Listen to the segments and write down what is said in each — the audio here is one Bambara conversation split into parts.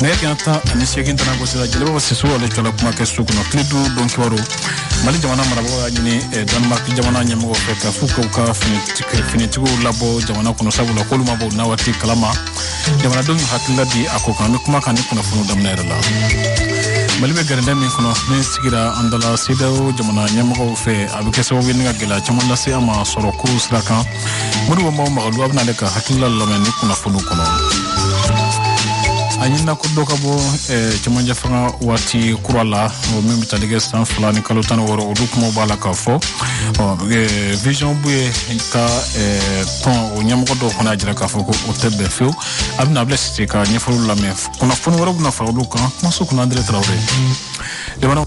Nekanta ani sekin tana ko sira jele ba sesu wala tola kuma ke su kuno klidu don kiwaro mali jamana marabo ni Denmark jamana nyamo fe ka fuko ka fini tigo labo jamana kuno sabula koluma bo na wati kalama jamana don hakilla di akoka kuma kan kuno funu damnere la mali be garanda min kuno ne sigira andala sidaw jamana nyamo fe abuke so wi nga gela chamalla se ama soro ko sraka mudu mo magalu abna le ka hakilla la men kuno funu kuno anyina ko doka bo chamanja fanga wati kurala o memi talige san fulani kalotano woro o duk mo bala ka fo vision buye ka ton o nyam ko do kona jira ka fo ko o tebbe few abna blessite ka nyefulu la mef kuna fonu woro na fa do kan mo so kuna andre trawre de wana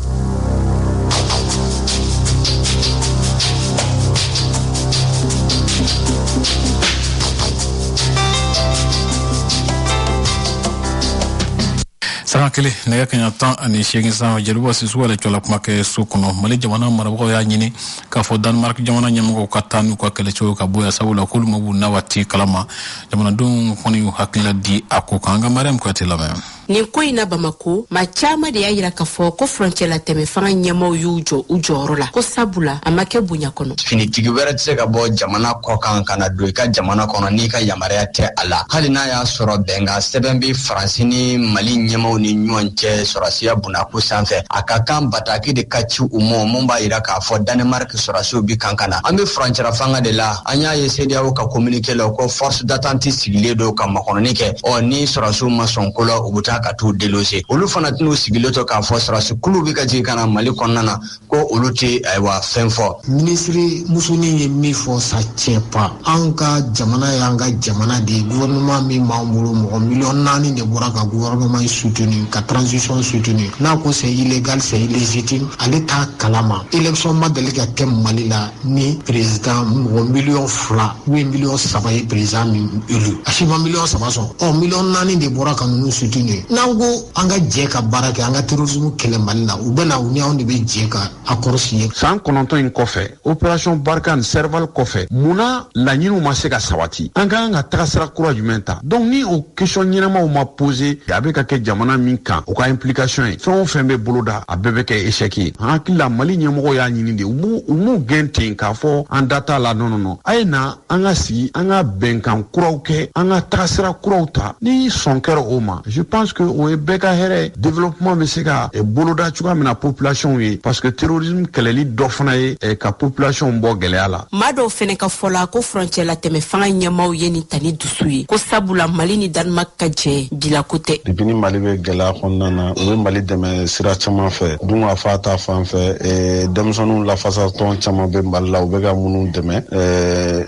Sarakele nega kanya tan ani shegin sa jaluba sisu wala chola kuma ke sukuno mali jamana marabo ya nyini ka fo Denmark jamana nyamgo katanu ko kele cho ka boya sawula kulu mabu na wati kalama jamana dum koni hakila di akokanga marem ko telama ni ko ina Bamako ma chama de yira ka fo ko frontière teme fanga nyamo yujo ujorola ko sabula amake bunya kono fini tigibere tse ka bo jamana ko kan kana do ka jamana kono ni ka yamare te ala halina ya soro benga sebenbi francini mali nyamo ni nyonche sorasiya bunako sanfe akakan bataki de kachi umo momba ira ka fo Danemark sorasio bi kankana ambe frontière fanga de la anya yesedi awo ka communiquer lo ko force d'attente sigile do ka makono ni ke o ni sorasio masonkolo ubuta ka to delose olu fana tinu sigiloto ka fo sorasio kulu bi ka je kana mali konnana ko oluti aywa fenfo ministre musuni mi fo sa chepa anka jamana yanga jamana de gouvernement mi mamuru mo million nani de boraka gouvernement soutenu ka transition soutenue na ko c'est illégal c'est illégitime aleta kalama élection madalika kem malila ni président mo million fla 8 million sabaye président élu ashima million sabaso o million nani de boraka no soutenu nango anga jeka baraka anga terrorisme kele malila ubena union de be jeka akorsi sans kononto in kofe opération Barkhane serval kofe muna la nyinu maseka sawati anga trasera kura jumenta donc ni o question nyinama o ma poser avec ka jamana min kan o ka implication e fon fembe boloda a bebe ke échec hakila mali nyemoko ya nyini de umu gentin ka fo en data la non ayna anga si anga benkan kurawke anga trasera kurawta ni sonkero oma je pense que o beka here développement meseka e boloda chuka mina population yi parce que terrorisme keleli dofana e ka population bo geleala mado fene ka fola ko frontière la teme fanga nyamaw yeni tani dusuyi ko sabula mali ni Denmark ka je bila kote dibini mali be gela konnana o mali deme sira chama fe dunga fata fan fe demsonu la fasa ton chama be mballa o be ga munu deme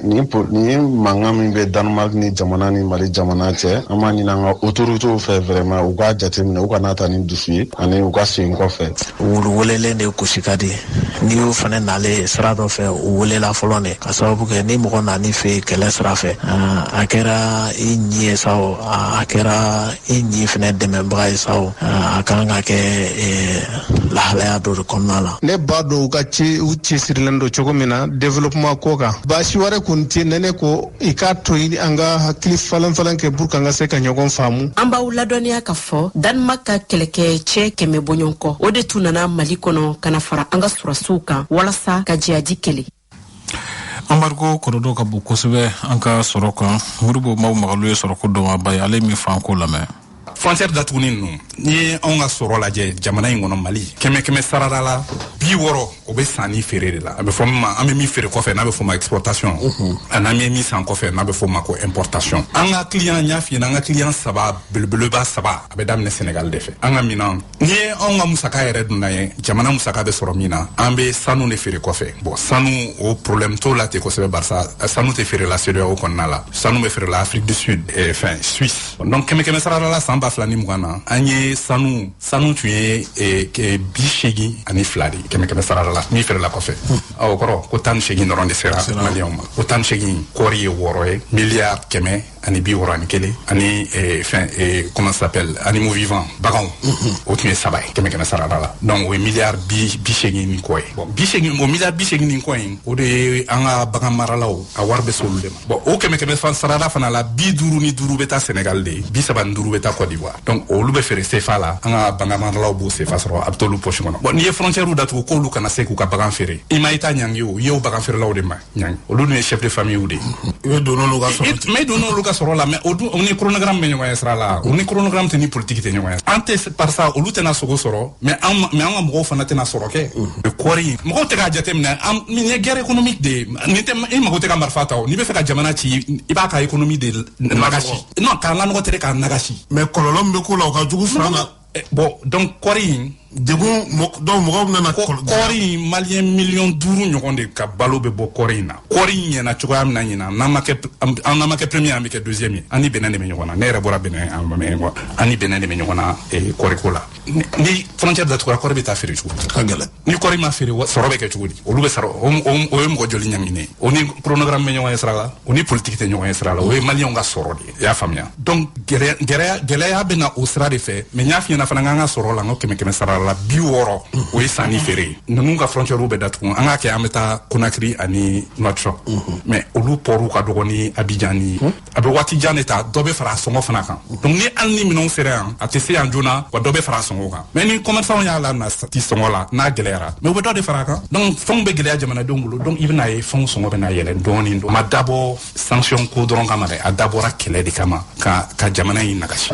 ni mangami be Denmark ni jamana ni mali jamana che amani nanga autorité fe vraiment o ga jatemina o kana tani dusuyi ani o ga sin ko fe wolele ne kushikadi ni o fane nale srado fe wolela folone ka sababu ke ni mo na ni fe kele sra fe akera inyi sao akera inyi fane deme bray sao akanga ke la hala do komnala ne bado ka ci uci sirlando chogomina development koka bashi ware kunti nene ko ikato ini anga hakili falan ke burka nga seka nyogon famu amba uladoni akafo Denmark ka keleke che keme bonyonko ode tunana mali kono kana fara anga surasuka wala sa ka jiadi kele Ambargo korodo ka bukosebe anka soroka murubo maw magalu soroko do ma bay ale mi franco la me frontière datunin ni on a soro la je jamana ngono mali keme sarara la bi woro o be sani ferere la abe foma ame mi fere ko fe na be foma exportation ana mi san ko fe na be foma ko importation anga client nya fi na anga client saba belbele ba saba abe damne Senegal de fe anga minan ni on a musaka ere duna ye jamana musaka be soro mina ambe sanu ne fere ko fe bon sanu o problème to la te ko se barça sanu te fere la CEDEAO o konnala sanu me fere la Afrique du Sud et enfin Suisse donc keme sarara la samba flani mugana anye sanu tuye ke bishegi ani flari keme sarara la mi fere la ko fe aw koro ko tan shegi noronde sera malion ko tan shegi kori woro e milliard keme ani bi woro ani kelen ani comment ça s'appelle animaux vivants baganw o tun ye saba ye kɛmɛ sarada la donc o ye miliyari bi segin ni kɔ ye bon miliyari bi segin ni kɔ ye o de ye an ka bagan maralaw a wari bɛ s'olu de ma bon o kɛmɛ sarada fana la 55 bɛ taa Sénégal de 35 bɛ taa Côte d'Ivoire donc olu bɛ feere CFA la an ka bagan maralaw b'o CFA sɔrɔ a bɛ t'olu poche kɔnɔ bon n'i ye frontière datugu k'olu kana se k'u ka bagan feere i ma i ta ɲangi o i ye o bagan feerelaw de ma ɲangi olu dun ye chef de famille de i bɛ don n'olu ka sɔrɔ mais don n'olu ka sɔrɔ la mais o ni chronogramme bɛ ɲɔgɔn ye sira la o ni chronogramme tɛ ni politique tɛ ɲɔgɔn ye an tɛ par ça olu tɛna sogo sɔrɔ mais an ka mɔgɔw fana tɛna sɔrɔ kɛ kɔri mɔgɔw tɛ k'a jateminɛ nin ye guerre économique de ye i mago tɛ ka marifa ta o n'i bɛ fɛ ka jamana ci i b'a ka économie de nagasi non k'a lanɔgɔ tɛ k'a nagasi mais kɔlɔlɔ min bɛ k'o la o ka jugu fana na bon donc kɔri degun donc mɔgɔw bɛna kɔri maliyɛn miliyɔn 5 ɲɔgɔn de ka balo bɛ bɔ kɔri in na kɔri ɲɛna cogoya min na ɲinan n'an ma kɛ premier an bɛ kɛ deuxième ye an ni Benin de bɛ ɲɔgɔn na ne yɛrɛ bɔra Benin an ni Benin de bɛ ɲɔgɔn na kɔri ko la ni frontière datugura kɔri bɛ taa feere cogo di ka gɛlɛn ni kɔri ma feere sɔrɔ bɛ kɛ cogo di olu bɛ sara o ye mɔgɔ joli ɲanginen o ni chronogramme bɛ ɲɔgɔn ye sira la o ni politique tɛ ɲɔgɔn ye sira la o ye maliyɛnw ka sɔrɔ de ye i y'a faamuya donc gɛlɛya bɛ na o sira de fɛ mais n y'a f'i ɲɛna fana k'an ka sɔrɔ la n ko 100 sara la 60 o ye sanni feere ninnu ka frontière bɛ datugu an k'a kɛ an bɛ taa Conakry ani Nouakchott mais olu pɔr'u ka dɔgɔ ni Abidjan ni a bɛ waati jan de ta dɔ bɛ fara a sɔngɔ fana kan donc ni hali ni minɛnw sera yan a tɛ se yan joona wa dɔ bɛ fara a sɔngɔ kan mais ni commerçant y'a la na ti sɔngɔ la n'a gɛlɛyara mais u bɛ dɔ de fara a kan donc fɛnw bɛ gɛlɛya jamanadenw bolo donc i bɛna ye fɛnw sɔngɔ bɛna yɛlɛn dɔɔnin a ma dabɔ sanction ko dɔrɔn kama dɛ a dabɔra kɛlɛ de kama ka jamana in nagasi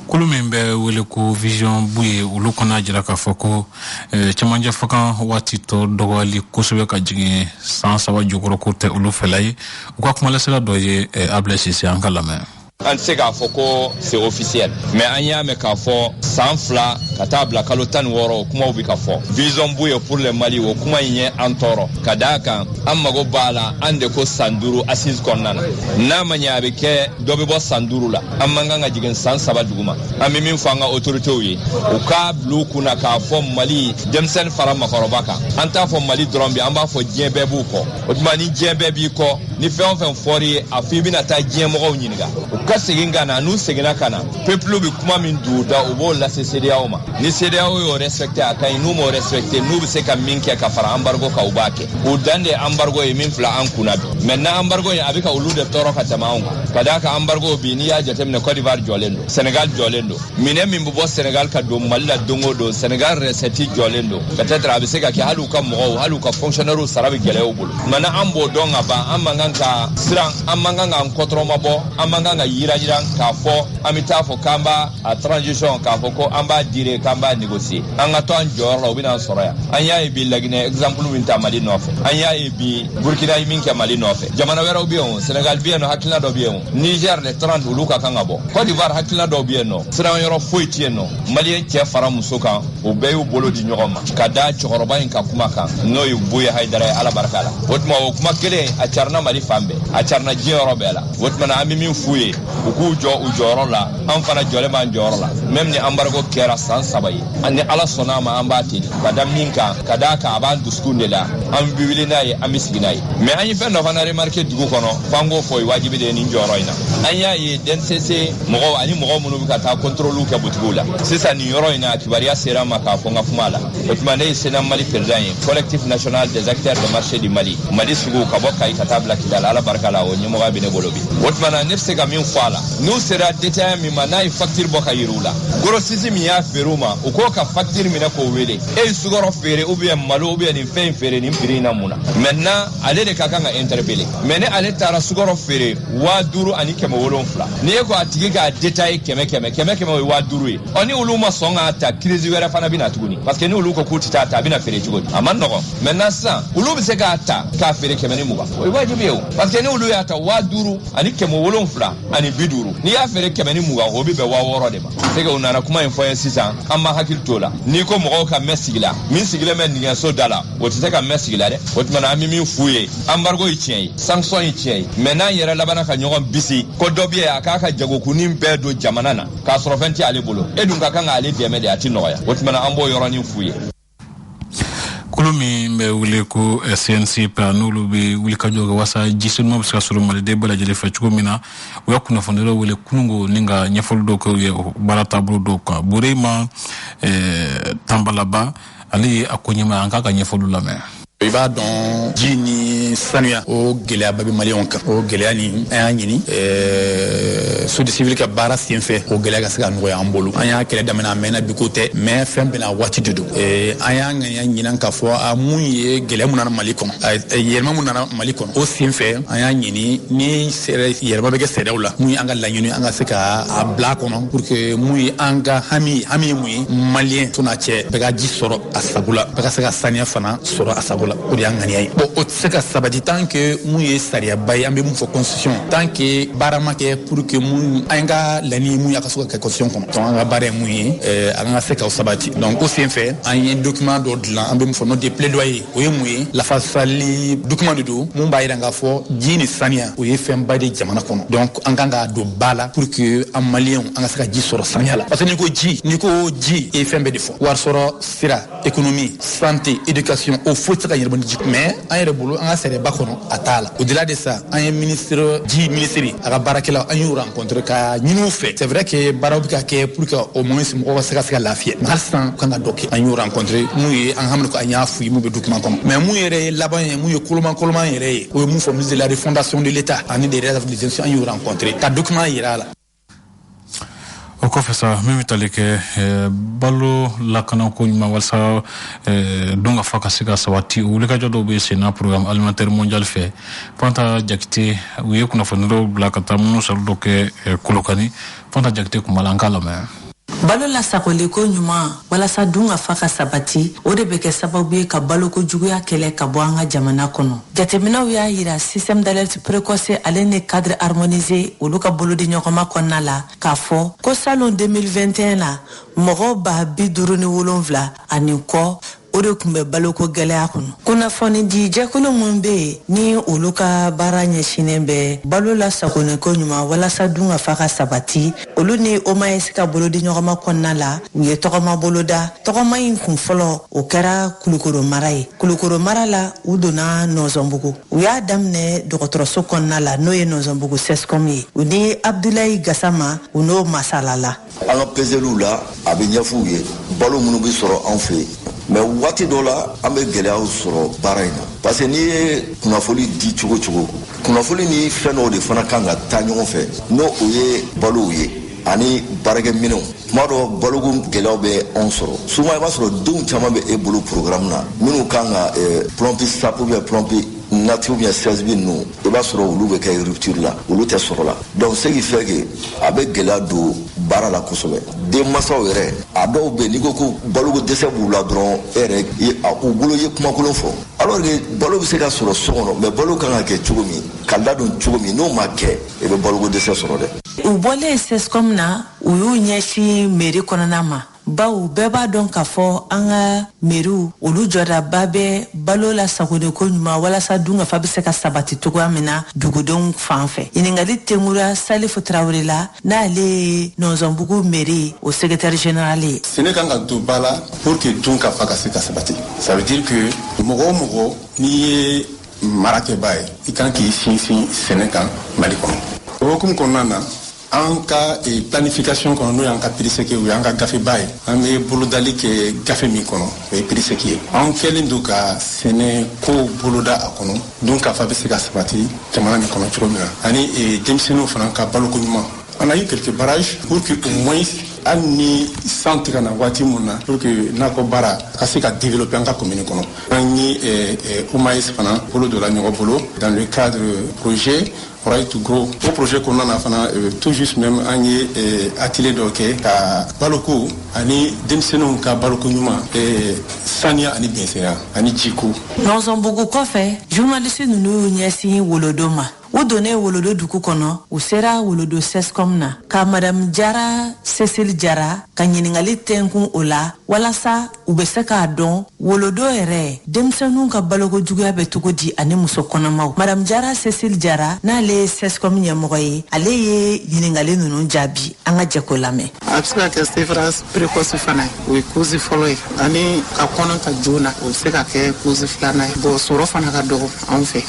kulu min bɛ wele ko vision bu ye olu kɔnɔ jira k'a fɔ ko cɛmancɛ faga waati tɔ dɔgɔyali kosɛbɛ ka jigin san 3 jukɔrɔ ko tɛ olu fɛla ye u ka kumalasira dɔ ye Ablaye Sise an ka lamɛn an tɛ se k'a fɔ ko c'est officiel mais an y'a mɛn k'a fɔ san 2 ka taa bila kalo 16 o kumaw bɛ ka fɔ vision bu ye pour le Mali o kuma in ye an tɔɔrɔ ka d'a kan an mago b'a la an de ko san 5 assise kɔnɔna na n'a ma ɲɛ a bɛ kɛ dɔ bɛ bɔ san 5 la an man kan ka jigin san 3 duguma an bɛ min fɔ an ka autorités ye u k'a bila u kunna k'a fɔ Mali denmisɛnnin fara makɔrɔba kan an t'a fɔ Mali dɔrɔn bi an b'a fɔ diɲɛ bɛɛ b'u kɔ o tuma ni diɲɛ bɛɛ b'i kɔ ni fɛn o fɛn fɔr'i ye a fɔ i bɛna taa diɲɛ mɔgɔw ɲininka ka segin ka na n'u seginna ka na peuple bɛ kuma min d'u da u b'o lase CEDEAO ma ni CEDEAO y'o respecté a kaɲi n'u m'o respecté n'u bɛ se ka min kɛ ka fara embargo kan u b'a kɛ o dan de embargo ye min fila an kunna bi maintenant embargo ye a bɛ ka olu de tɔɔrɔ ka tɛmɛ anw kan ka d'a kan embargo bi n'i y'a jateminɛ Côte d'Ivoire jɔlen don Sénégal jɔlen don minɛn min bɛ bɔ Sénégal ka don Mali la don o don Sénégal recette jɔlen don peut-être a bɛ se ka kɛ hali u ka mɔgɔw hali u ka fonctionnaires sara bɛ gɛlɛya u bolo maintenant an b'o dɔn ka ban an man kan ka siran an man kan k'an kɔtɔrɔma bɔ an man kan ka yira k'a fɔ an bɛ taa fɔ k'an b'a a transition k'a fɔ ko an b'a dire k'an b'a négocier an ka to an jɔyɔrɔ la u bɛna sɔrɔ yan an y'a ye bi Laginɛ exemple min ta Mali nɔfɛ an y'a ye bi Burkina ye min kɛ Mali nɔfɛ jamana wɛrɛw bɛ yen o Sénégal bɛ yen nɔ hakilina dɔ bɛ yen o Niger les 30 olu ka kan ka bɔ Côte d'Ivoire hakilina dɔw bɛ yen nɔ siran yɔrɔ foyi tɛ yen nɔ Maliyɛn cɛ fara muso kan o bɛɛ y'u bolo di ɲɔgɔn ma ka da cɛkɔrɔba in ka kuma kan n'o ye Buye Hayidara ye Ala barika la o tuma o kuma kelen a carina Mali fan bɛɛ a carina diɲɛ yɔrɔ bɛɛ la o tuma an bɛ min f'u ye u k'u jɔ u jɔyɔrɔ la an fana jɔlen b'an jɔyɔrɔ la même ni embargo kɛra san 3 ye ni Ala sɔnna a ma an b'a ten ka da min kan ka d'a kan a b'an dusukun de la an bɛ wuli n'a ye an bɛ sigi n'a ye mais an ye fɛn dɔ fana remarqué dugu kɔnɔ f'an k'o fɔ wajibi de ye nin jɔyɔrɔ in na an y'a ye DNCC mɔgɔw ani mɔgɔ minnu bɛ ka taa contrôle kɛ butigiw la sisan nin yɔrɔ in na kibaruya sera n ma k'a fɔ n ka kuma la o tuma ne ye Sénat Mali président ye collectif national des acteurs de marché du Mali Mali sugu ka bɔ Kayi ka taa bila Kidali Ala barika la o ɲɛmɔgɔya bɛ ne bolo bi o tuma na ne bɛ se ka min fɔ a la n'u sera détaillant min ma n'a ye facture bɔ ka yir'u la grossiste min y'a feere u ma u k'o ka facture minɛ k'o wele e ye sukɔrɔ feere ou bien malo ou bien nin fɛn in feere nin prix in na mun na maintenant ale de ka kan ka interpeller mais ni ale taara sukɔrɔ feere 5000 ani 700 ni e ko a tigi k'a détailler 100 o ye 5000 ye ɔ ni olu ma sɔn k'a ta crise wɛrɛ fana bɛ na tuguni parce que ni olu ko k'u tɛ taa ta a bɛ na feere cogo di a ma nɔgɔn maintenant sisan olu bɛ se k'a ta k'a feere 120 o ye wajibi ye o parce que ni olu y'a ta 5000 ani 770 ani 50 n'i y'a feere 120 o bɛ bɛn 6000 de ma c'est que u nana kuma in fɔ ye sisan an ma hakili t'o la n'i ko mɔgɔw ka mɛn sigi la min sigilen bɛ nɛgɛso da la o tɛ se ka mɛn sigi la dɛ o tuma na an bɛ min f'u ye embargo ye tiɲɛ ye sanction ye tiɲɛ ye mais n'an yɛrɛ labanna ka ɲɔgɔn bisi ko dɔ bɛ yen a k'a ka jagokunin bɛɛ don jamana na k'a sɔrɔ fɛn tɛ ale bolo e dun ka kan k'ale dɛmɛ de a tɛ nɔgɔya o tuma na an b'o yɔrɔnin f'u ye kulumi be wule ko SNC pa nulu be wuli ka joga wasa jisun mo ska suru mali de bala jele fa chugo mina o yakuna fondelo wule kunungo ninga nyafol do ko bala tablo do ko burema tambalaba ali akonyema ankaka nyafol la me i b'a dɔn ji ni sanuya o gɛlɛyaba bɛ maliyɛnw kan o gɛlɛya ni an y'a ɲini sodi civil ka baara sen fɛ o gɛlɛya ka se ka nɔgɔya an bolo an y'a kɛlɛ daminɛ a mɛnna bi ko tɛ mais fɛn bɛna waati de don an y'a ŋaniya ɲinan k'a fɔ a mun ye gɛlɛya mun nana mali kɔnɔ yɛlɛma mun nana mali kɔnɔ o sen fɛ an y'a ɲini ni yɛlɛma bɛ kɛ sɛnɛw la mun ye an ka laɲini an ka se ka a bila kɔnɔ pour que mun ye an ka hami ye mun ye maliyɛn to n'a cɛ bɛɛ ka ji sɔrɔ a sago la bɛɛ ka se ka saniya fana sɔrɔ a sago la o de y'an ŋaniya ye bon o tɛ se ka sabati tant que mun ye sariyaba ye an bɛ mun fɔ constitution tant que baara ma kɛ pour que mun an ka laɲini mun ye a ka se ka kɛ constitution kɔnɔ donc an ka baara ye mun ye an ka se k'o sabati donc o sen fɛ an ye document dɔ dilan an bɛ mun fɔ n'o de plaidoyer o ye mun ye lafasali document de don mun b'a jira k'a fɔ ji ni saniya o ye fɛnba de jamana kɔnɔ donc an kan ka don ba la pour que an maliyɛnw an ka se ka ji sɔrɔ saniya la parce que n'i ko ji e fɛn bɛɛ de fɔ wari sɔrɔ sira économie santé éducation o foyi tɛ se ka yɛlɛma ni ji mais an yɛrɛ bolo an ka sɛnɛba kɔnɔ a t'a la au-delà de ça an ye ministre a ka baarakɛlaw an y'u rencontre ka ɲini u fɛ c'est vrai que baaraw bɛ ka kɛ pour que au moins mɔgɔw ka se ka lafiya mais hali sisan kan ka dɔ kɛ an y'u rencontre mun ye an hamina ko an y'a f'u ye mun bɛ document kɔnɔ mais mun yɛrɛ ye laban ye mun ye koloman yɛrɛ ye o ye mun fɔ ministre de la refondation de l'État ani des réserves des institutions an y'u rencontre ka document yira a la o kɔfɛ sa min bɛ tali kɛ balo lakana ko ɲuman walasa don ka fa ka se ka sabati o wulikajɔ dɔw bɛ senna programme alimentaire mondial fɛ Fanta Jakite u ye kunnafoni dɔw bila ka taa minnu sɔrɔ dɔ kɛ Kolokani Fanta Jakite kun b'a la an k'a lamɛn balo la sagoliko ɲuman walasa dun ka fa ka sabati o de bɛ kɛ sababu ye ka baloko juguya kɛlɛ ka bɔ an ka jamana kɔnɔ jateminɛw y'a yira système d'alerte précoce ale ni cadre harmonisé olu ka bolo di ɲɔgɔnma kɔnɔna la k'a fɔ ko salon 2021 la mɔgɔw 57 ani kɔ o de kun bɛ baloko gɛlɛya kɔnɔ kunnafoni di jɛkulu mun bɛ yen ni olu ka baara ɲɛsinnen bɛ balo la sagoniko ɲuman walasa dun ka fa ka sabati olu ni OMS ka bolo di ɲɔgɔnma kɔnɔna la u ye tɔgɔma bolo da tɔgɔma in kun fɔlɔ o kɛra Kulukoro mara ye Kulukoro mara la u donna Nɔzɔnbugu u y'a daminɛ dɔgɔtɔrɔso kɔnɔna la n'o ye Nɔzɔnbugu CESCOM ye u ni Abdulayi Gasama u n'o masalala an ka peseliw la a bɛ ɲɛf'u ye balo minnu bɛ sɔrɔ an fɛ mais waati dɔ la an bɛ gɛlɛyaw sɔrɔ baara in na parce que n'i ye kunnafoni di cogo kunnafoni ni fɛn dɔw de fana kan ka taa ɲɔgɔn fɛ n'o o ye balow ye ani baarakɛminɛnw tuma dɔ baloko gɛlɛyaw bɛ anw sɔrɔ souvent i b'a sɔrɔ denw caman bɛ e bolo programme na minnu kan ka plombi sap ou bien plombi nati ou bien 16 bin ninnu i b'a sɔrɔ olu bɛ kɛ rupture la olu tɛ sɔrɔ la donc ce qui fait que a bɛ gɛlɛya don baara la kosɛbɛ denmansaw yɛrɛ a dɔw bɛ n'i ko ko baloko dɛsɛ b'u la dɔrɔn e yɛrɛ u bolo ye kumakolon fɔ alors que balo bɛ se ka sɔrɔ so kɔnɔ mais balo kan ka kɛ cogo min ka ladon cogo min n'o ma kɛ i bɛ baloko dɛsɛ sɔrɔ dɛ u bɔlen CESCOM na u y'u ɲɛsin mairie kɔnɔna ma bawo bɛɛ b'a dɔn k'a fɔ an ka mairie olu jɔdaba bɛ balo la sagoniko ɲuman walasa dun ka fa bɛ se ka sabati cogoya min na dugudenw fan fɛ ɲininkali tɛnkura Salifu Tarawele la n'ale ye Nɔzɔnbugu mairie o secrétaire général ye sɛnɛ kan ka don ba la pour que dun ka fa ka se ka sabati ça veut dire que mɔgɔ o mɔgɔ n'i ye marakɛba ye i kan k'i sinsin sɛnɛ kan Mali kɔnɔ o hukumu kɔnɔna na an ka planification kɔnɔ n'o y'an ka piriseki o y'an ka gafeba ye an bɛ bolodali kɛ gafe min kɔnɔ o ye piriseki ye an kɛlen don ka sɛnɛ kow boloda a kɔnɔ dun ka fa bɛ se ka sabati jamana min kɔnɔ cogo min na ani denmisɛnninw fana ka baloko ɲuman on a eu quelques barrages pour que au moins hali ni san tigɛ na waati mun na pour que nakɔ baara ka se ka développer an ka commune kɔnɔ an ye OMS fana bolo dɔ la ɲɔgɔn bolo dans le cadre projet Right to Grow o projet kɔnɔna na fana tout juste même an ye atelier dɔ kɛ ka baloko ani denmisɛnninw ka baloko ɲuman saniya ani bɛnsɛnya ani jiko Nɔzɔnbugu kɔfɛ journaliste ninnu y'u ɲɛsin wolodo ma u donnen wolodo dugu kɔnɔ u sera wolodo CESCOM na ka Madame Jara Cécile Jara ka ɲininkali tɛnkun o la walasa u bɛ se k'a dɔn wolodo yɛrɛ denmisɛnninw ka baloko juguya bɛ cogo di ani muso kɔnɔmaw Madame Jara Cécile Jara n'ale ye CESCOM ɲɛmɔgɔ ye ale ye ɲininkali ninnu jaabi an ka jɛko lamɛn a bɛ se ka kɛ sévrage précoce fana ye o ye cause fɔlɔ ye ani ka kɔnɔ ta joona o bɛ se ka kɛ cause filanan ye bon sɔrɔ fana ka dɔgɔ anw fɛ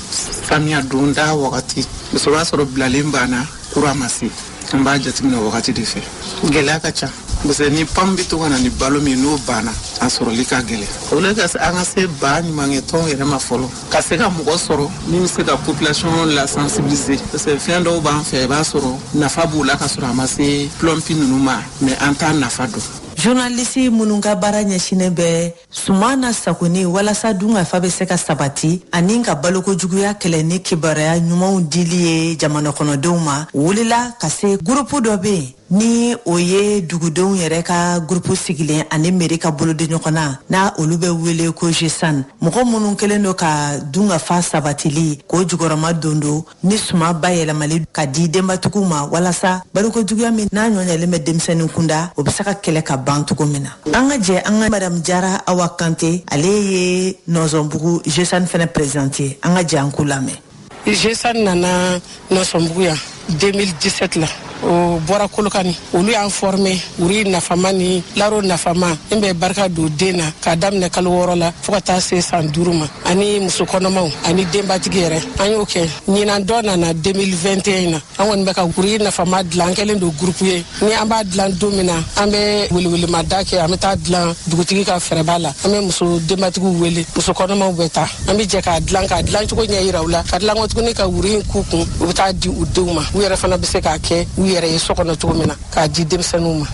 samiya donda wagati muso b'a sɔrɔ bilalen banna kura ma se an b'a jateminɛ wagati de fɛ gɛlɛya ka ca parce que ni pam bɛ to ka na ni balo min n'o banna a sɔrɔli ka gɛlɛn o le ka se an ka se ba ɲumankɛtɔn yɛrɛ ma fɔlɔ ka se ka mɔgɔ sɔrɔ min bɛ se ka population la sensibiliser parce que fɛn dɔw b'an fɛ i b'a sɔrɔ nafa b'o la ka sɔrɔ a ma se plompi ninnu ma mais an t'a nafa dɔn. Journaliste minnu ka baara ɲɛsinnen bɛ suma na sagoni walasa dun ka fa bɛ se ka sabati ani ka balokojuguya kɛlɛ ni kibaruya ɲumanw dili ye jamana kɔnɔdenw ma wulila ka se groupe dɔ bɛ yen ni o ye dugudenw yɛrɛ ka groupe sigilen ani mairie ka bolodi ɲɔgɔn na n'a olu bɛ wele ko GESAN mɔgɔ minnu kɛlen don ka dun ka fa sabatili k'o jukɔrɔma dondo ni suma bayɛlɛmali ka di denbatigiw ma walasa balokojuguya min n'a ɲɔɲɛlen bɛ denmisɛnnin kunda o bɛ se ka kɛlɛ ka ban cogo min na an ka jɛ an ka madame Jara Awa Kante ale ye Nɔzɔnbugu GESAN fɛnɛ présidente an ka jɛ an k'u lamɛn. GESAN nana Nɔzɔnbugu yan 2017 la o bɔra Kolokani olu y'an formé uri nafama ni laro nafama n bɛ barika don den na k'a daminɛ kalo 6 la fo ka taa se san 5 ma ani muso kɔnɔmaw ani denbatigi yɛrɛ an y'o kɛ ɲinan dɔ nana 2021 na an kɔni bɛ ka uri nafama dilan an kɛlen don groupe ye ni an b'a dilan don min na an bɛ welewelemada kɛ an bɛ taa dilan dugutigi ka fɛrɛba la an bɛ muso denbatigiw wele muso kɔnɔmaw bɛ taa an bɛ jɛ k'a dilan cogo ɲɛ yira u la ka dilan tuguni ka wuri in k'u kun u bɛ taa di u denw ma u yɛrɛ fana bɛ se k'a kɛ u yɛrɛ ye so kɔnɔ cogo min na k'a di denmisɛnninw ma.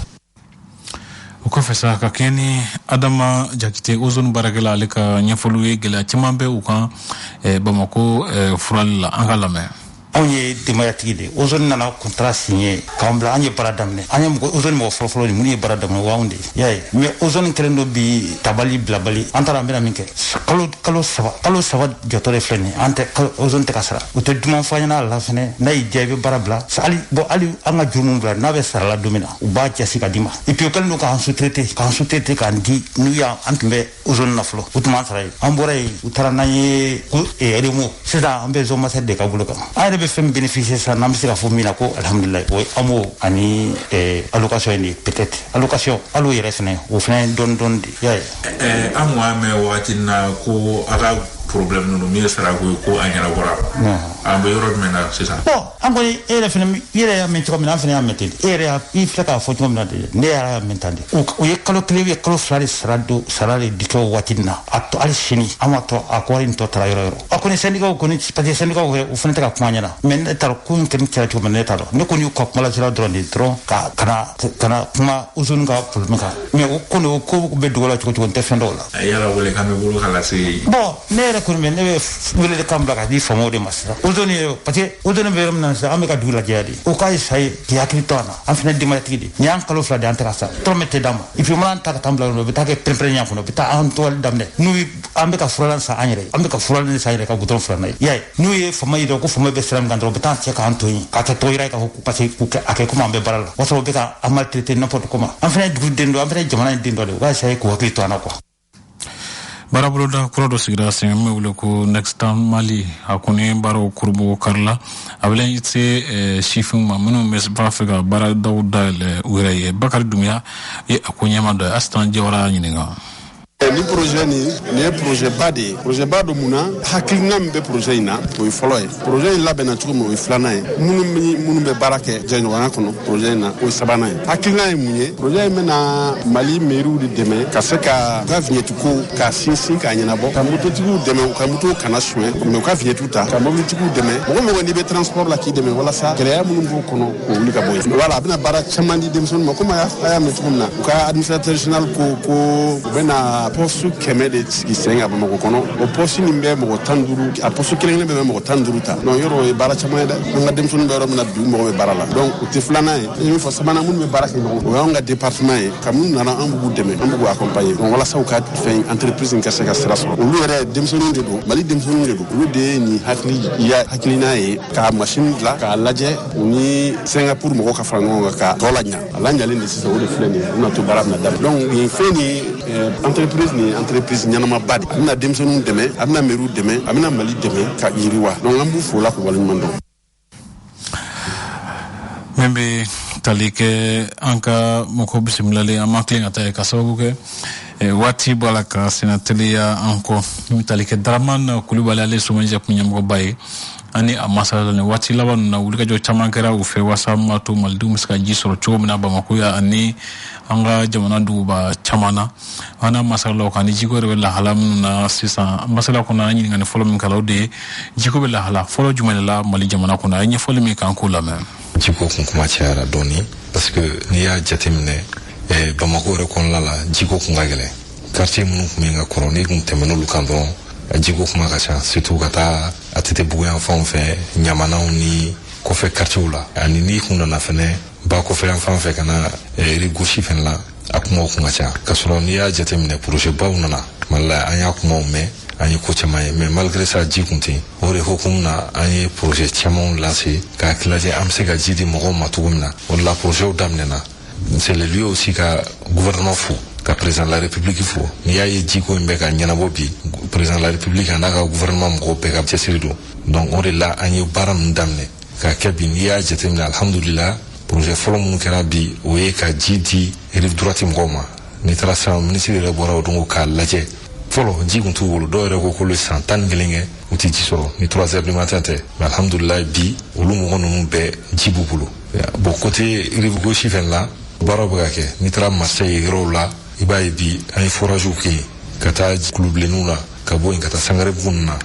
o kɔfɛ sa ka kɛ ni Adama Jakite ozone baarakɛla ale ka ɲɛfɔliw ye gɛlɛya caman bɛ u kan Bamako furali la an ka lamɛn. anw ye denbayatigi de ozone nana contrat signé k'an bila an ye baara daminɛ an ye ozone mɔgɔ fɔlɔfɔlɔ ni minnu ye baara daminɛ o y'anw de ye y'a ye mais ozone kɛlen don bi tabali bilabali an taara an bɛna min kɛ kalo saba jɔtɔ de filɛ nin an tɛ ozone tɛ ka sara u tɛ duman fɔ an ɲɛna a la fɛnɛ n'a y'i diya i bɛ baara bila hali an ka juru min bila n'a bɛ sarala don min na u b'a jasi ka di ma et puis o kɛlen don k'an sous-traiter k'an di n'u y'an tun bɛ ozone na fɔlɔ u tun b'an sara ye an bɔra yen u taara n'an ye RMO sisan an bɛ zone master de ka bolo kan an yɛrɛ bɛ fɛn bénéficier sa n'an bɛ se ka fɔ min na ko alhamdulilayi o ye AMO ani allocation ye peut-être allocation hali o yɛrɛ fɛnɛ o fɛnɛ dɔɔni de y'a ye. an ko an mɛn wagati na ko a ka problème ninnu min ye sarako ye ko an ɲɛnabɔra an bɛ yɔrɔ jumɛn na sisan. bon an kɔni e yɛrɛ fɛnɛ i yɛrɛ y'a mɛn cogo min na an fɛnɛ y'a mɛn ten e yɛrɛ i filɛ k'a fɔ cogo min na de ne yɛrɛ y'a mɛn tan de o ye kalo 1 ou kalo 2 de sara de di kɛ o waati na a tɔ hali sini an ma tɔ a kɔri in tɔ taara yɔrɔ a kɔni syndicat kɔni parce que syndicat o fɛnɛ tɛ ka kuma ɲɛna mais ne t'a dɔn ko in kɛra cogo min na ne t'a dɔn ne kɔni y'u ka kuma lasira dɔrɔn de dɔrɔn kana kuma ozone ka problème kan mais o kɔni o ko bɛ dogo la cogo n tɛ fɛn dɔw la. a yala wele kan bɛ bolo ka lase. bon ne yɛrɛ kɔni bɛ ne bɛ wele de kan bila ka di faamaw de ma sisan ozone ye parce que ozone bɛ yɔrɔ min na sisan an bɛ ka dugu lajɛya de o k'a essayer k'i hakili to an na an fɛnɛ denbayatigi de nin y'an kalo 2 de an tɛ ka sa tɔrɔmɛ tɛ d'an ma et puis mana ta ka taa bila yɔrɔ o bɛ taa kɛ pɛrɛn-pɛrɛn ɲɛ kɔnɔ o bɛ taa an tɔgɔli daminɛ n'u an bɛ ka furalan san an yɛrɛ ye an bɛ ka furalan san an yɛrɛ ka gudɔrɔn furanna ye i y'a ye n'u ye faama yira ko faama bɛ sira min kan dɔrɔn u bɛ taa cɛ k'an to yen k'a kɛ tɔgɔ yira ye k'a fɔ parce que k'u kɛ a kɛ komi an bɛ baara la o y'a sɔrɔ u bɛ ka an maltraiter n'importe comment an fɛnɛ dugu den dɔ an fɛnɛ jamana in den dɔ de u k'a essayer k'u hakili to an na quoi. Baraboloda kura dɔ sigira sen me wele ko Next Time Mali a kɔni baaraw kurubo karila a bɛ se sifin ma minnu bɛ b'a fɛ ka baaradaw dayɛlɛ u yɛrɛ ye Bakari Dumiya ye a ko ɲɛma dɔ ye Astan Jawara ɲininka. Ni projet ni ye projet ba de ye projet ba do mun na hakilina min bɛ projet in na o ye fɔlɔ ye projet in labɛnna cogo min o ye filanan ye minnu bɛ baara kɛ jɛɲɔgɔnya kɔnɔ projet in na o ye sabanan ye hakilina ye mun ye projet in bɛna Mali mairiw de dɛmɛ ka se ka u ka vignette ko k'a sinsin k'a ɲɛnabɔ ka mototigiw dɛmɛ u ka moto kana suɲɛ mais u ka vignette ta ka mobilitigiw dɛmɛ mɔgɔ mɔgɔ n'i bɛ transport la k'i dɛmɛ walasa gɛlɛya minnu b'o kɔnɔ k'o wuli ka bɔ yen voilà a bɛna baara caman di denmisɛnninw ma komi a y'a mɛn cogo min na u ka administrateur général ko u bɛna poste 100 de sigi sen ka Bamakɔ kɔnɔ o poste nin bɛ mɔgɔ 15 a poste kelen bɛ mɔgɔ 15 ta donc yɔrɔ o ye baara caman ye dɛ an ka denmisɛnninw bɛ yɔrɔ min na bi mɔgɔ bɛ baara la donc o tɛ filanan ye n ye min fɔ sabanan minnu bɛ baara kɛ ɲɔgɔn o y'anw ka département ye ka minnu nana an b'u dɛmɛ an b'u accompagner donc walasa u ka fɛn entreprise in ka se ka sira sɔrɔ olu yɛrɛ denmisɛnninw de don Mali denmisɛnninw de don olu de ye nin hakilina ye ka machine dilan k'a lajɛ u ni Singapour mɔgɔw ka fara ɲɔgɔn kan ka tɔ laɲa a laɲalen de sisan o de filɛ nin ye u na to baara bɛna daminɛ donc nin fɛn ni entreprise ni entreprise ɲɛnamaba de a bɛna denmisɛnninw dɛmɛ a bɛna mairiw dɛmɛ a bɛna Mali dɛmɛ ka yiriwa donc an b'u fo la k'u waleɲuman dɔn. Min bɛ tali kɛ an ka mɔgɔw bisimilalen an ma tilen ka taa ka sababu kɛ waati b'a la ka sena teliya an kɔ tali kɛ Daraman Kulibali ale Somanjɛ kun ɲɛmɔgɔba ye ani a masala ni waati laban na wulikajɔ caman kɛra u fɛ wasa ma to malidenw bɛ se ka ji sɔrɔ cogo min na Bamako ya ani an ka jamana duguba caman na an n'a masalaw kan ni jiko de bɛ lahala minnu na sisan masala kɔnɔ an ɲininkali fɔlɔ min kɛla o de ye jiko bɛ lahala fɔlɔ jumɛn de la Mali jamana kɔnɔ a ye ɲɛfɔli min kan k'o lamɛn. Jiko kun kuma cayara dɔɔni parce que n'i y'a jateminɛ Bamako yɛrɛ kɔnɔna la jiko kun ka gɛlɛn quartier minnu kun bɛ ka kɔrɔ n'i kun tɛmɛn'olu kan dɔrɔn a jiko kuma ka ca surtout ka taa a tɛ bugu yan fanw fɛ ɲamanaw ni kɔfɛ quartierw la ani n'i kun nana fɛnɛ ba kɔfɛ yan fan fɛ ka na rive gauche fɛnɛ la a kumaw kun ka ca ka sɔrɔ n'i y'a jateminɛ projet baw nana Mali la an y'a kumaw mɛn an ye ko caman ye mais malgré ça ji kun tɛ o de hukumu na an ye projet camanw lancé k'a lajɛ an bɛ se ka ji di mɔgɔw ma cogo min na o de la projets daminɛna c'est le lieu aussi ka gouvernement fo ka président de la République fo n'i y'a ye ji ko in bɛ ka ɲɛnabɔ bi président de la République a n'a ka gouvernement mɔgɔw bɛɛ ka cɛsiri don donc o de la an ye baara ninnu daminɛ k'a kɛ bi n'i y'a jateminɛ alhamdulillah projet fɔlɔ minnu kɛra bi o ye ka ji di rive droite mɔgɔw ma n'i taara sisan ministre yɛrɛ bɔra o don k'a lajɛ fɔlɔ ji kun t'u bolo dɔw yɛrɛ ko k'olu san 11 kɛ u tɛ ji sɔrɔ ni 3 heures du matin tɛ mais alhamdulillah bi olu mɔgɔ ninnu bɛɛ ji b'u bolo bon côté rive gauche fɛnɛ la baaraw bɛ ka kɛ n'i taara Marseille yɔrɔw la i b'a ye bi an ye foragew kɛ yen ka taa kulubilenniw la ka bɔ yen ka taa Sangarebugu ninnu na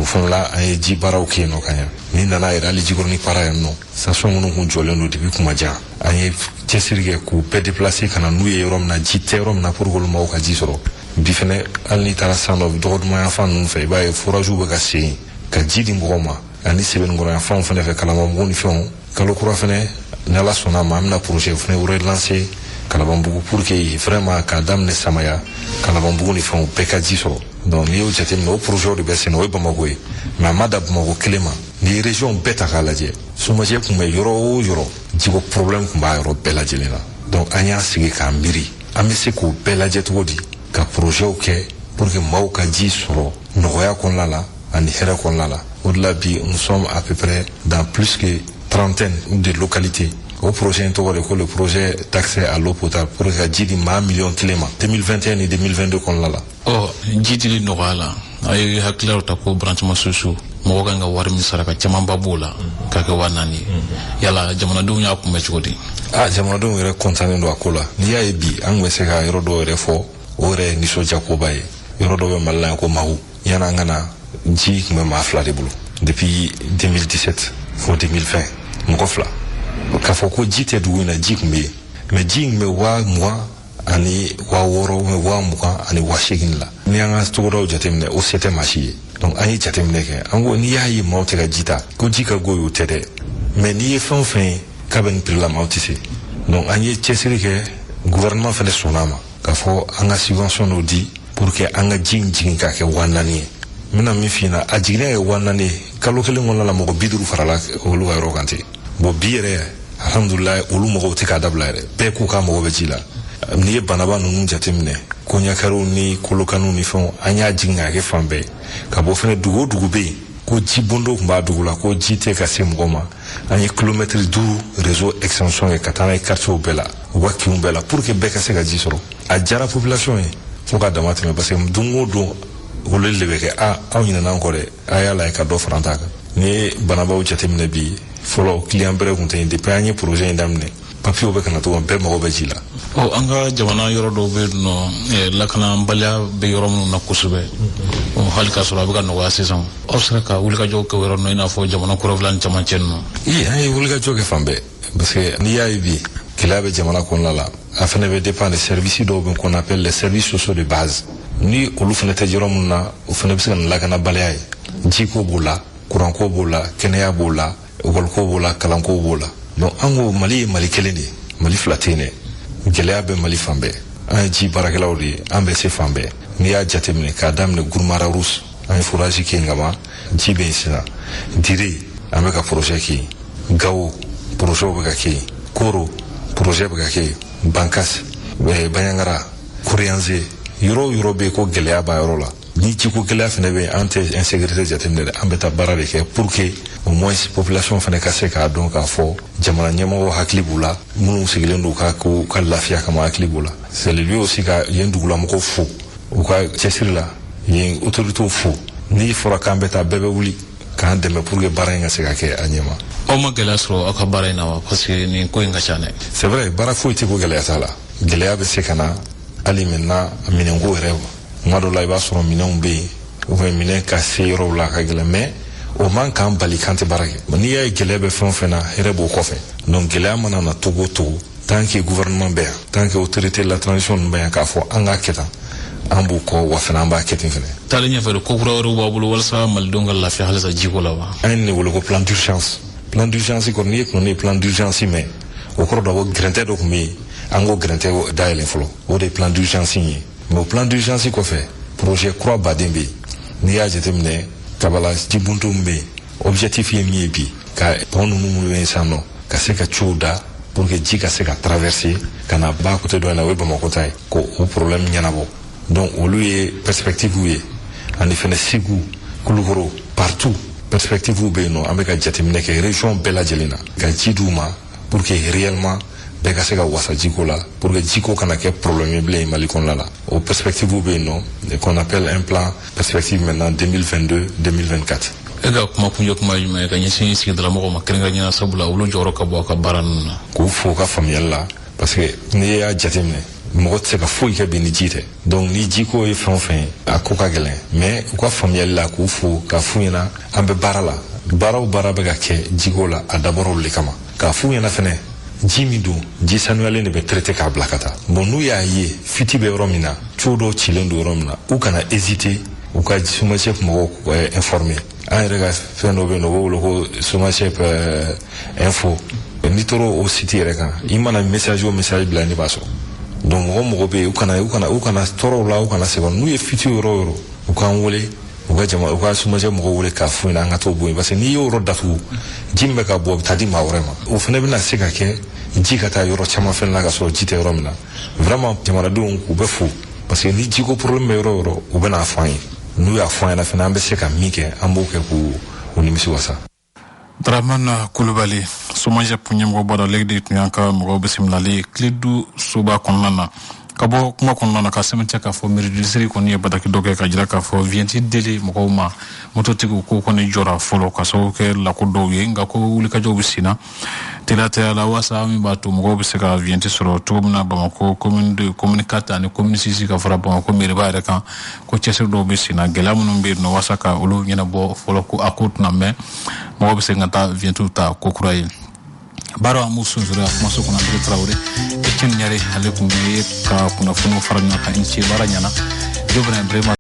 o fana la an ye ji baaraw kɛ yen nɔ ka ɲɛ n'i nana yɛrɛ hali Jikɔrɔni para yan nɔ station minnu kun jɔlen don depuis kuma jan an ye cɛsiri kɛ k'u bɛɛ déplacer ka na n'u ye yɔrɔ min na ji tɛ yɔrɔ min na pour que olu mɔgɔw ka ji sɔrɔ bi fɛnɛ hali n'i taara san dɔ dɔgɔduma yan fan ninnu fɛ i b'a ye foragew bɛ ka se yen ka ji di mɔgɔw ma ani Sɛbɛnnikɔrɔ yan fanw fɛnɛ fɛ Kalabanbugu ni fɛnw kalo kura fɛnɛ ni Ala sɔnna ma an bɛna projet fɛnɛ relancer Kalabanbugu pour que vraiment k'a daminɛ Samaya Kalabanbugu ni fɛnw bɛɛ ka ji sɔrɔ donc n'i y'o jateminɛ o projet de bɛ sen na o ye Bamako ye mais a ma da Bamako kelen ma n'i ye région bɛɛ ta k'a lajɛ Somanjɛ kun bɛ yɔrɔ o yɔrɔ jiko problème kun b'a yɔrɔ bɛɛ lajɛlen na donc an y'a sigi k'an miiri an bɛ se k'o bɛɛ lajɛ cogo di ka projets kɛ pour que maaw ka ji sɔrɔ nɔgɔya kɔnɔna la ani hɛrɛ kɔnɔna la o de la bi nous sommes à peu près dans plus que 30 de localités au projet in tɔgɔ de ko le projet d'accès à l'eau potable pour que ka ji di maa miliyɔn kelen ma 2021 ni 2022 kɔnɔna la ji dili nɔgɔya la a ye hakililaw ta ko branchement sociaux mɔgɔ kan ka wari min sara ka camanba b'o la k'a kɛ 4,000 ye yala jamanadenw y'a kunbɛ cogo di jamanadenw yɛrɛ kɔntannen don a ko la n'i y'a ye bi an tun bɛ se ka yɔrɔ dɔw yɛrɛ fɔ o yɛrɛ ye nisɔndiyakoba ye yɔrɔ dɔ bɛ Mali la yan ko Mahu yan'an ka na ji tun bɛ maa 2 de bolo depuis 2017 fo 2020 mɔgɔ 2 k'a fɔ ko ji tɛ dugu in na ji tun bɛ yen mais ji tun bɛ 20,000 ani 6,000 20,000 ani 8,000 la n'i y'an ka togodaw jateminɛ o se tɛ maa si ye donc an ye jateminɛ kɛ an ko n'i y'a ye maaw tɛ ka ji ta ko ji ka go ye o tɛ dɛ mais n'i ye fɛn o fɛn ye k'a bɛ nin prix la maaw tɛ se donc an ye cɛsiri kɛ gouvernement fɛnɛ sɔnna a ma k'a fɔ an ka subvention dɔ di pour que an ka ji in jigin k'a kɛ 4,000 ye n bɛna min f'i ɲɛna a jiginnen kɛ 4,000 ye kalo kelen kɔnɔna la mɔgɔ 50 farala olu ka yɔrɔ kan ten bon bi yɛrɛ alhamdulilayi olu mɔgɔw tɛ k'a dabila yɛrɛ bɛɛ k'u ka mɔgɔ bɛ ji la n'i ye banaba ninnu jateminɛ koɲakariw ni kolokaniw ni fɛnw an y'a jigin k'a kɛ fan bɛɛ ka bɔ fɛnɛ dugu o dugu bɛ yen ko ji bondo tun b'a dugu la ko ji tɛ ka se mɔgɔ ma an ye kilomètre 5 réseau extension kɛ ka taa n'a ye quartierw bɛɛ la u ka kinw bɛɛ la pour que bɛɛ ka se ka ji sɔrɔ a diyara population ye fo ka dama tɛmɛ parce que don o don olu de bɛ kɛ aw ɲinɛna an kɔ dɛ a y'a lajɛ ka dɔ fara an ta kan n'i ye banabaw jateminɛ bi fɔlɔ client bɛrɛ tun tɛ yen depuis an ye projet in daminɛ papiyew bɛ kana to bɛɛ mago bɛ ji la an ka jamana yɔrɔ dɔw bɛ yen nɔ lakanabaliya bɛ yɔrɔ minnu na kosɛbɛ hali k'a sɔrɔ a bɛ ka nɔgɔya sisan aw sera ka wulikajɔ kɛ yɔrɔ ninnu i n'a fɔ jamana kɔrɔfila ni camancɛ ninnu an ye wulikajɔ kɛ fan bɛɛ parce que n'i y'a ye bi gɛlɛya bɛ jamana kɔnɔna la a fɛnɛ bɛ dépend de services dɔw bɛ qu'on appelle les services sociaux de base ni olu fɛnɛ tɛ yɔrɔ minnu na o fɛnɛ bɛ se ka na lakanabaliya ye jiko b'o la kuranko b'o la kɛnɛya b'o la ekɔliko b'o la kalanko b'o la donc an ko Mali ye Mali kelen de ye Mali 2 tɛ yen dɛ gɛlɛya bɛ Mali fan bɛɛ an ye ji baarakɛlaw de ye an bɛ se fan bɛɛ n'i y'a jateminɛ k'a daminɛ Gurumara Rousse an ye forage kɛ yen ka ban ji bɛ yen sisan Dire an bɛ ka projet kɛ yen Gao projet bɛ ka kɛ yen Koro projet bɛ ka kɛ yen Bankas Baɲangara Kuriyanze yɔrɔ o yɔrɔ bɛ yen ko gɛlɛya b'a yɔrɔ la ni jiko gɛlɛya fɛnɛ bɛ yen an tɛ insécurité jateminɛ dɛ an bɛ taa baara de kɛ pour que au moins population fana ka se k'a dɔn k'a fɔ jamana ɲɛmɔgɔ hakili b'u la minnu sigilen don ka lafiya kama hakili b'u la c'est le lieu aussi ka yen dugulamɔgɔw fo u ka cɛsiri la yen autorités fo n'i fɔra k'an bɛ taa bɛɛ bɛ wuli k'an dɛmɛ pour que baara in ka se ka kɛ a ɲɛma. aw ma gɛlɛya sɔrɔ aw ka baara in na wa parce que nin ko in ka ca dɛ. c'est vrai baara foyi tɛ ko gɛlɛya t'a la gɛlɛya bɛ se ka na hali maintenant minɛnko yɛrɛ tuma dɔ la i b'a sɔrɔ minɛnw bɛ yen ou bien minɛn ka se yɔrɔw la ka gɛlɛn mais o man k'an bali k'an tɛ baara kɛ n'i y'a ye gɛlɛya bɛ fɛn o fɛn na hɛrɛ b'o kɔfɛ donc gɛlɛya mana na togo o togo tant que gouvernement bɛ yan tant que autorité de la transition ninnu bɛ yan k'a fɔ an k'a kɛ tan an b'u kɔ wa fana an b'a kɛ ten fana. taalen ɲɛfɛ de ko kura wɛrɛw b'a bolo walasa malidenw ka lafiya halisa jiko la wa. an ye ne wele ko plan d'urgence kɔni n'i ye kunun ne ye plan d'urgence mɛn o kɔrɔ dɔ ko gɛrɛntɛ dɔ tun bɛ yen an k'o gɛrɛntɛ dayɛlɛ fɔlɔ o de ye plan d'urgence ye mais o plan d'urgence kɔfɛ projet kura baden bɛ yen n'i y'a jateminɛ kabala jibuntu min bɛ yen objectif ye min ye bi ka pont ninnu minnu bɛ yen sisan nɔ ka se ka ciw da pour que ji ka se ka traverser ka na ba côté dɔ in na o ye Bamako ta ye ko o problème ɲɛnabɔ donc olu ye perspective ye ani fɛnɛ Segu Kulukoro partout perspective bɛ yen nɔ an bɛ ka jateminɛ kɛ région bɛɛ lajɛlen na ka ji d'u ma pour que réellement bɛɛ ka se ka wasa jiko la pour que jiko kana kɛ problème ye bilen Mali kɔnɔna la o perspective bɛ yen nɔ qu'on appelle un plan perspective maintenant 2022-2024. e ka kuma kunjɛ kuma ye jumɛn ye ka ɲɛsin sigidalamɔgɔw ma kɛrɛnkɛrɛnnenya sabula olu jɔyɔrɔ ka bɔ a ka baara ninnu na. k'u fo ka faamuyali la parce que n'i y'a jateminɛ mɔgɔ tɛ se ka foyi kɛ bi ni ji tɛ donc ni jiko ye fɛn o fɛn ye a ko ka gɛlɛn mais u ka faamuyali la k'u fo k'a f'u ɲɛna an bɛ baara la baara o baara bɛ ka kɛ jiko la a dabɔra olu de kama k'a f'u ɲɛna fɛnɛ ji min don ji sanuyalen de bɛ traité k'a bila ka taa bon n'u y'a ye fiti bɛ yɔrɔ min na cogo dɔw cilen don yɔrɔ min na u kana hésiter u ka SOMAGEP mɔgɔw informer an yɛrɛ ka fɛn dɔ bɛ yen nɔ u b'o wele ko SOMAGEP info n'i tora o site yɛrɛ kan i mana message o message bila ne b'a sɔrɔ donc mɔgɔ bɛ yen u kana tɔɔrɔ u la u kana sɛgɛn n'u ye fiti yɔrɔ o yɔrɔ u k'an wele u ka SOMAGEP mɔgɔw wele k'a f'u ɲɛna an ka t'o bɔ yen parce que n'i y'o yɔrɔ datugu ji min bɛ ka bɔ a bɛ taa di maa wɛrɛ ma o fana bɛna se ka kɛ ji ka taa yɔrɔ caman fɛnɛ na ka sɔrɔ ji tɛ yɔrɔ min na vraiment jamanadenw k'u bɛ fo parce que ni jiko problème bɛ yɔrɔ o yɔrɔ u bɛna fɔ an ye n'u y'a fɔ an ɲɛna fɛnɛ an bɛ se ka min kɛ an b'o kɛ k'u nimisi wasa. Dramana Kulubali SOMAGEP ɲɛmɔgɔ bɔra legi de tun y'an ka mɔgɔw bisimilali Kiledu soba kɔnɔna na ka bɔ kuma kɔnɔna na ka sɛmɛntiya k'a fɔ miridisiri kɔni ye bataki dɔ kɛ ka jira k'a fɔ viɲɛti deli mɔgɔw ma mototigiw ko kɔni jɔra fɔlɔ ka sababu kɛ lako dɔw ye nka ko wulikajɔw bɛ sen na teliya la waasa min b'a to mɔgɔw bɛ se ka viɲɛti sɔrɔ cogo min na Bamako commune 4 ani commune 6 ka fara Bamako mairie-ba yɛrɛ kan ko cɛsiri dɔw bɛ sen na gɛlɛya minnu bɛ yen nɔ waasa ka olu ɲɛnabɔ fɔlɔ ko a ko tɛna mɛn mɔgɔw bɛ se ka taa viɲɛtiw ta ko kura ye baara an b'u sunzuri a kumaso kɔnɔ André Traoré Etienne Ɲare ale tun bɛ ka kunnafoniw fara ɲɔgɔn kan i ni ce baara ɲɛna Jobɛrɛ Ibrahima